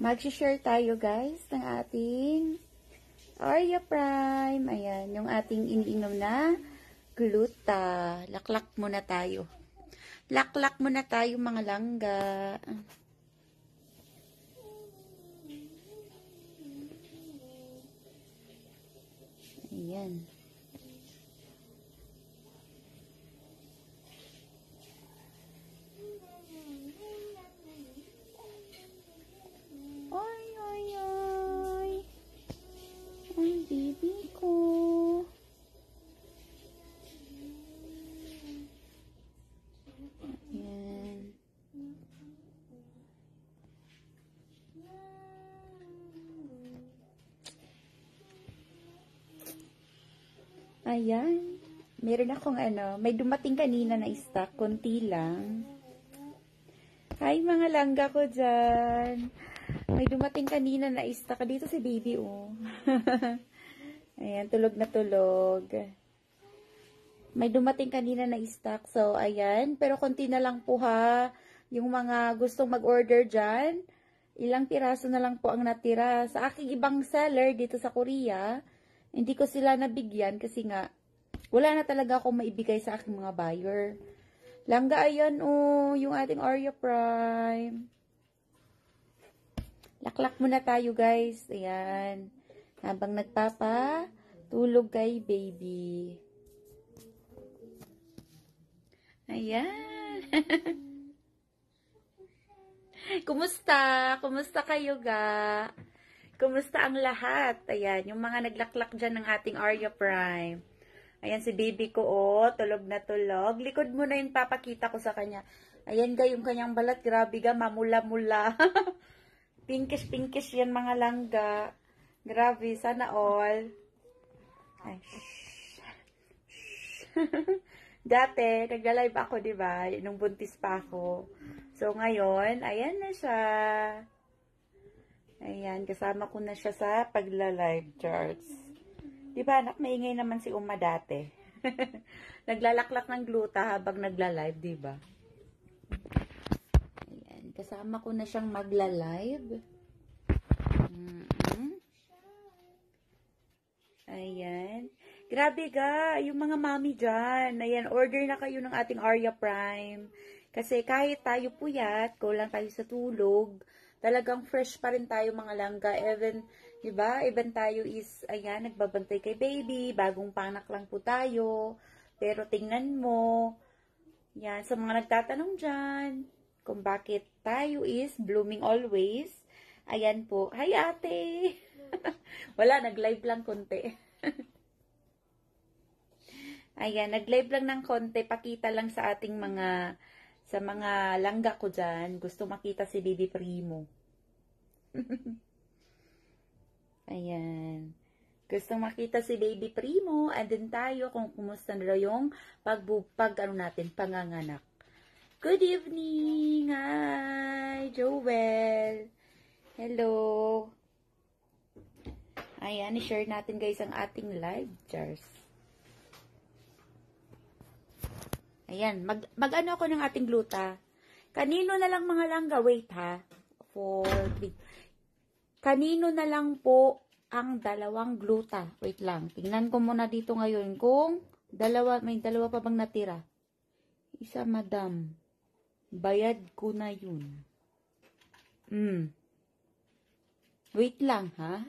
Mag-share tayo guys ng ating Oreo Prime. Ayan, yung ating iniinom na gluta. Laklak muna tayo. Laklak muna tayo mga langga. Ayan. Ay, ay, ay. Ay, baby ko. Ayan. Ayan. Meron akong may dumating kanina na stock, konti lang. Hi mga langga ko dyan. May dumating kanina na stock. Dito si baby, oh. Ayan, tulog na tulog. May dumating kanina na stock. So, ayan. Pero konti na lang po ha. Yung mga gustong mag-order dyan, ilang piraso na lang po ang natira. Sa aking ibang seller dito sa Korea, hindi ko sila nabigyan kasi nga, wala na talaga akong maibigay sa aking mga buyer. Langga, ayan oh, yung ating Oreo Prime. Laklak muna tayo guys. Ayan. Habang tulog kay baby. Ayan. Kumusta? Kumusta kayo ga? Kumusta ang lahat? Ayan, yung mga naglaklak dyan ng ating Oreo Prime. Ayan si baby ko, oh, tulog na tulog. Likod mo na yung papakita ko sa kanya. Ayan ga, yung kanyang balat, grabe ga, mamula-mula. Pinkish-pinkish yan mga langga. Grabe, sana all. Ay, dati, nagla-live ako, diba? Nung buntis pa ako. So, ngayon, ayan na siya. Ayan, kasama ko na siya sa pagla-live charts. Diba, anak, maingay naman si Uma dati. Naglalaklak ng gluta habang nagla-live, diba? Ayan, kasama ko na siyang magla-live. Ayan. Grabe ga, yung mga mami dyan. Ayan, order na kayo ng ating Oreo Prime. Kasi kahit tayo puyat, kulang tayo sa tulog, talagang fresh pa rin tayo mga langga. Even, diba? Even tayo is, ayan, nagbabantay kay baby. Bagong panak lang po tayo. Pero tingnan mo, yan, sa mga nagtatanong dyan, kung bakit tayo is blooming always. Ayan po. Hi ate! Wala, nag-live lang konti. Ayan, nag-live lang ng konti. Pakita lang sa ating sa mga langga ko dyan. Gusto makita si Baby Primo. Ayan. Gusto makita si Baby Primo. Andun tayo kung kumusta na yung panganganak. Good evening! Hi, Joel! Hello! Ayan, i-share natin guys ang ating live jars. Ayan, mag-ano ako ng ating gluta. Kanino na lang mga langga? Wait ha. 4, 3. Kanino na lang po ang dalawang gluta? Wait lang. Tingnan ko muna dito ngayon kung may dalawa pa bang natira. Isa, madam. Bayad ko na yun. Wait lang ha.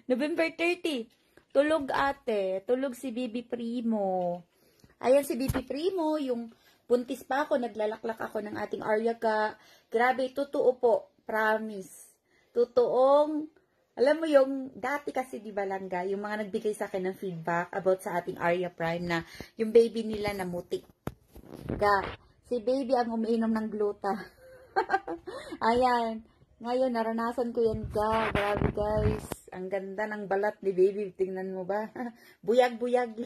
November 30. Tulog ate. Tulog si Baby Primo. Ayan si Baby Primo, yung buntis pa ako, naglalaklak ako ng ating Oreo ka. Grabe, totoo po, promise. Totoong, alam mo yung, dati kasi di ba langga, yung mga nagbigay sa akin ng feedback about sa ating Oreo Prime na yung baby nila namutik. Ga, si baby ang umiinom ng gluta. Ayan, ngayon naranasan ko yan ga, grabe guys. Ang ganda ng balat ni baby, tingnan mo ba? Buyag-buyag.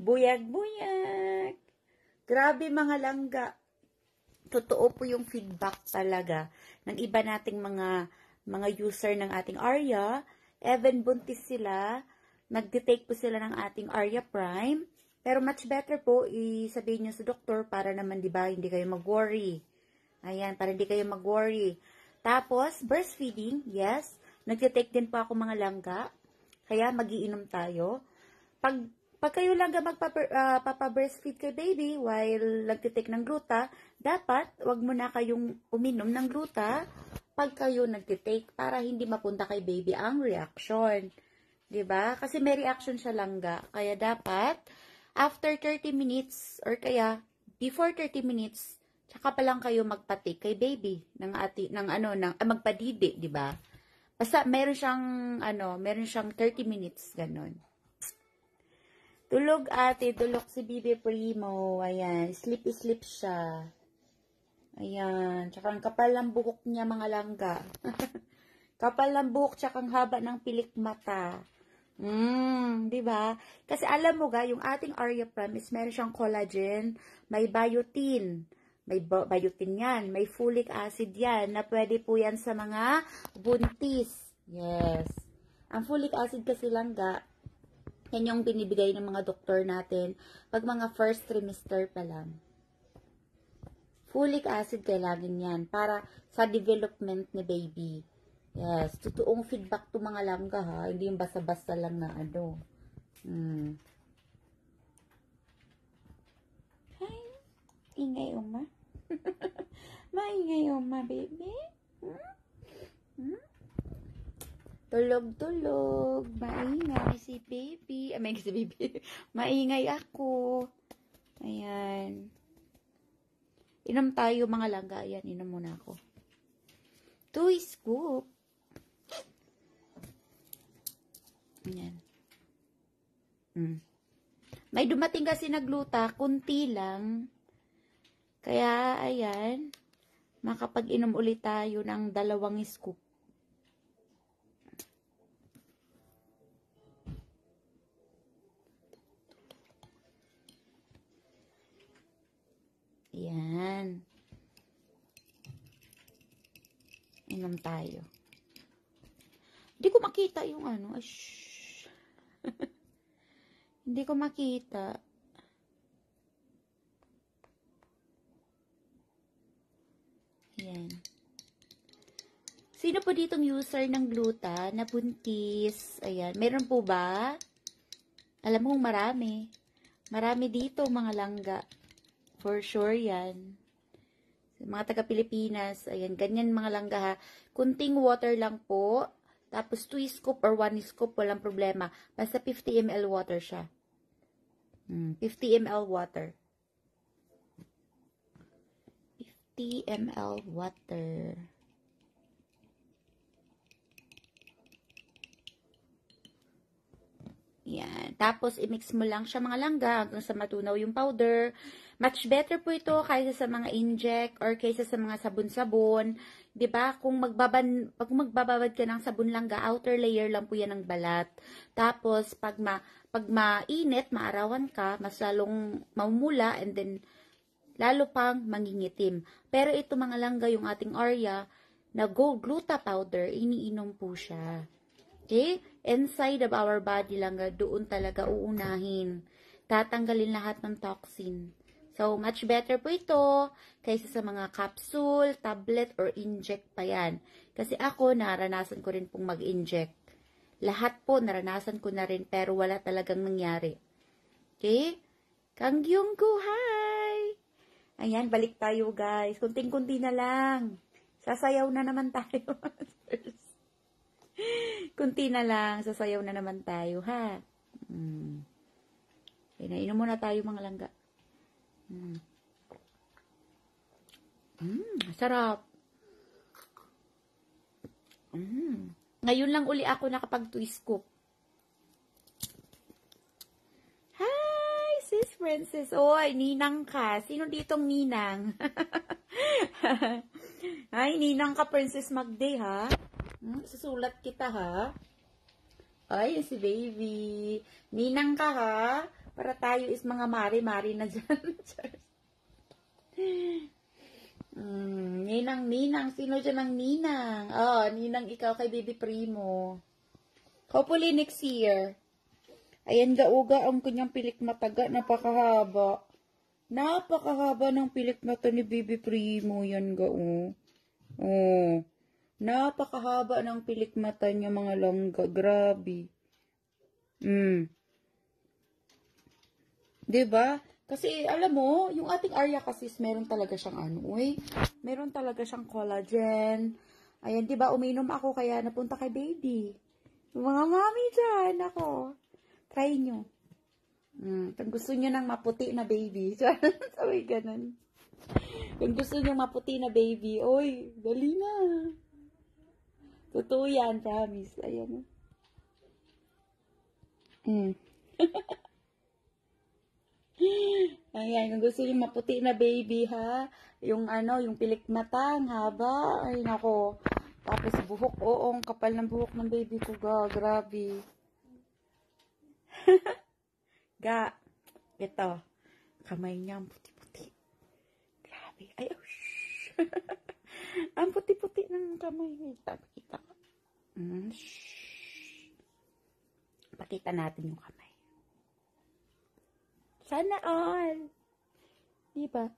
Buyag-buyag. Grabe mga langga. Totoo po yung feedback talaga ng iba nating mga user ng ating Oreo. Even buntis sila, nagde-take po sila ng ating Oreo Prime. Pero much better po, isabihin nyo sa doktor para naman, di ba, hindi kayo mag-worry. Ayan, para hindi kayo mag-worry. Tapos, breastfeeding, yes. Nagtitake din po ako mga langga. Kaya, magiinom tayo. Pag kayo langga magpapa-breastfeed kay baby while nagtitake ng gluta, dapat, wag mo na kayong uminom ng gluta pag kayo nagtitake para hindi mapunta kay baby ang reaction. 'Di ba? Kasi may reaction sa langga. Kaya dapat, after 30 minutes or kaya before 30 minutes, tsaka pa lang kayo magpa-take kay baby magpadidi, 'di ba? Basta meron siyang 30 minutes ganun. Tulog ate, tulog si Bibi Primo. Ayan, sleep siya. Ayan, tsaka ang kapal ng buhok niya mga langga. Kapal ng buhok, tsaka ang haba ng pilik mata. 'Di ba? Kasi alam mo ga, yung ating Arya Promise, meron siyang collagen, may biotin. May biotin yan, may folic acid yan, na pwede po yan sa mga buntis. Yes. Ang folic acid kasi langga, yan yung binibigay ng mga doktor natin pag mga first trimester pa lang. Folic acid kailangan yan para sa development ni baby. Yes, totoong feedback to mga langga ha, hindi yung basta-basta lang na ano. Hi, ingay uma. Maingay uma, baby. Tulog, maingay si baby. Si baby. Maingay ako. Ayan. Inom tayo mga langga. Ayan, inom muna ako. 2 scoop. Ayan. May dumating kasi na gluta, kunti lang. Kaya, ayan. Makapag-inom ulit tayo ng 2 scoop. Yan. Inom tayo. Hindi ko makita yung ano. Hindi ko makita. Yan. Sino po ditong user ng gluta na buntis? Ayan. Meron po ba? Alam mo marami. Marami dito mga langga. For sure yan. Mga taga-Pilipinas, ayan, ganyan mga langga ha. Kunting water lang po. Tapos 2 scoop or 1 scoop, walang problema. Basta 50 ml water siya. 50 ml water. 50 ml water. Yan. Tapos, i-mix mo lang siya mga langga hanggang sa matunaw yung powder. Much better po ito kaysa sa mga inject or kaysa sa mga sabon-sabon. 'Di ba? Kung magbababad ka ng sabon langga, outer layer lang po yan ng balat. Tapos, pag mainit, maarawan ka, mas lalong mamumula and then lalo pang mangingitim. Pero ito mga langga, yung ating Arya, na gluta powder, iniinom po siya. Okay? Inside of our body lang, doon talaga uunahin. Tatanggalin lahat ng toxin. So, much better po ito kaysa sa mga capsule, tablet, or inject pa yan. Kasi ako, naranasan ko rin pong mag-inject. Lahat po, naranasan ko na rin, pero wala talagang nangyari. Okay? Kangyong ko, hi! Ayan, balik tayo guys. Kunting-kunti na lang. Sasayaw na naman tayo. Kunti na lang, sasayaw na naman tayo, ha? Inom muna tayo mga langga. Sarap. Ngayon lang uli ako nakapag 2 scoop. Hi, sis Princess. Oy, ninang ka. Sino ditong ninang? Ay, ninang ka, Princess Magday, ha? Susulat kita, ha? Ay, si baby. Ninang ka, ha? Para tayo is mga mari-mari na dyan. Ninang. Sino dyan ang ninang? Oh, ninang ikaw kay Baby Primo. Hopefully next year. Ayan, gauga ang kanyang pilik mataga. Napakahaba. Napakahaba ng pilik mata ni Baby Primo. Yan, gao. Oh. Napakahaba ng pilik mata niya, mga langga. Grabe. Diba? Kasi, alam mo, yung ating Arya kasi, meron talaga siyang meron talaga siyang collagen. Ayan, diba, uminom ako, kaya napunta kay baby. Yung mga mami dyan, ako. Try nyo. Kung gusto nyo ng maputi na baby. Sabi ganun. Kung gusto nyo maputi na baby, oy, dali na. Totoo yan, promise. Ayan. Ayan, kung gusto nyo maputi na baby, ha? Yung yung pilik mata, ang haba. Ay, nako. Tapos buhok, oo, ang kapal ng buhok ng baby ko, ga. Grabe. Ga. Ito. Kamay niya, ang puti-puti. Grabe. Ay, oh, shh. Ang puti-puti ng kamay. Pakita ko. Pakita natin yung kamay. Sana all. Diba?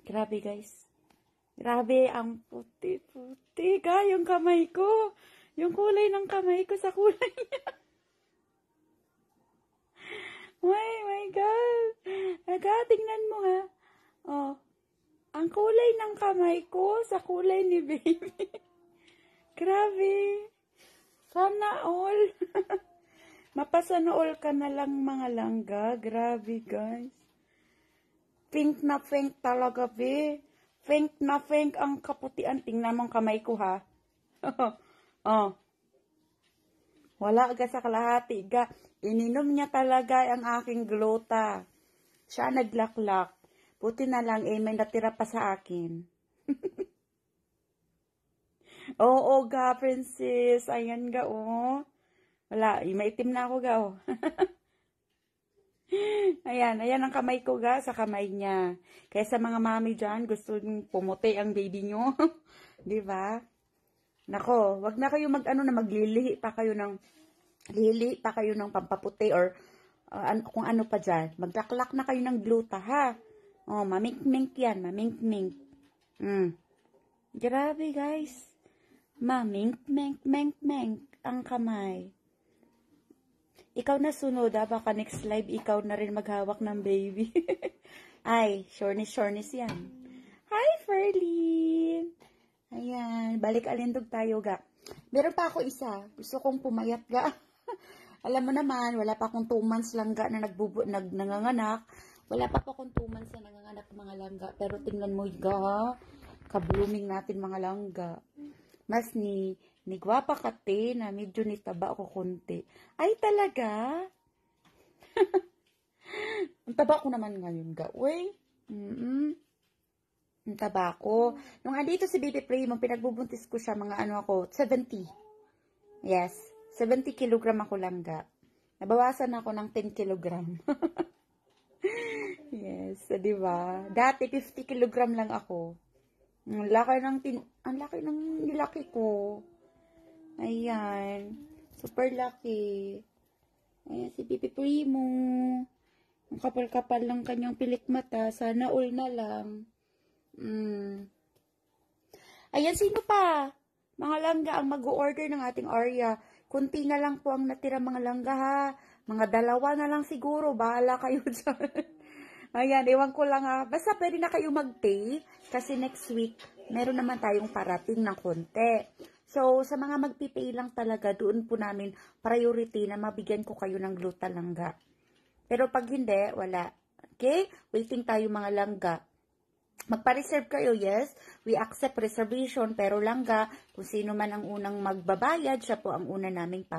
Grabe, guys. Grabe, ang puti-puti. Yung kamay ko. Yung kulay ng kamay ko sa kulay niya. Oh my God. Tingnan mo, ha. Oh. Ang kulay ng kamay ko sa kulay ni baby. Grabe. Sana all. Mapasana all ka na lang, mga langga. Grabe, guys. Pink na pink talaga, be. Pink na pink ang kaputian. Tingnan mo ang kamay ko, ha. Oh. Wala ka sa kalahati, ga. Ininom niya talaga ang aking gluta. Siya naglaklak. Buti na lang, may natira pa sa akin. Oo, ga, princess. Ayan, ga, oh. Wala, maitim na ako, ga, oh. Ayan ang kamay ko, ga, sa kamay niya. Kaya sa mga mami dyan, gusto pumuti ang baby nyo. Diba? Nako, wag na kayo maglilihi pa kayo ng pampaputi or kung ano pa dyan. Maglaklak na kayo ng gluta, ha? Oh, mamink-mink yan, mamink-mink. Grabe, guys. Mamink-mink ang kamay. Ikaw na sunod, ha? Baka next live, ikaw na rin maghawak ng baby. Ay, shortness yan. Hi, Ferlin! Ayan, balik alindog tayo, ga. Meron pa ako isa. Gusto kong pumayat, ga. Alam mo naman, wala pa akong 2 months lang, ga, na nanganganak. Wala pa akong 2 months na nanganganak, mga langga. Pero tingnan mo, ga, ka-blooming natin, mga langga. Mas ni gwapa kate na medyo nitaba ako konti. Ay, talaga? Ang taba ko naman ngayon, ga. Uy. Ang taba ko. Nung andito si Baby Primo, pinagbubuntis ko siya, mga 70. Yes. 70 kilogram ako lang, ga. Nabawasan ako ng 10 kilogram. Yes, diba? Dati, 50 kilogram lang ako. Ang laki ng nilaki ko. Ayan. Super laki. Ayan, si Baby Primo. Ang kapal-kapal lang kanyang pilik mata. Sana all na lang. Ayan, sino pa? Mga langga ang mag-order ng ating Arya. Kunti na lang po ang natira, mga langga, ha. Mga 2 na lang siguro. Bahala kayo dyan. Ayan, ewan ko lang, ha. Basta pwede na kayo mag-pay. Kasi next week, meron naman tayong parating ng konti. So, sa mga magpipay lang talaga, doon po namin priority na mabigyan ko kayo ng gluta langga. Pero pag hindi, wala. Okay? Waiting tayo, mga langga. Magpa-reserve kayo, yes. We accept reservation, pero langga, kung sino man ang unang magbabayad, siya po ang una naming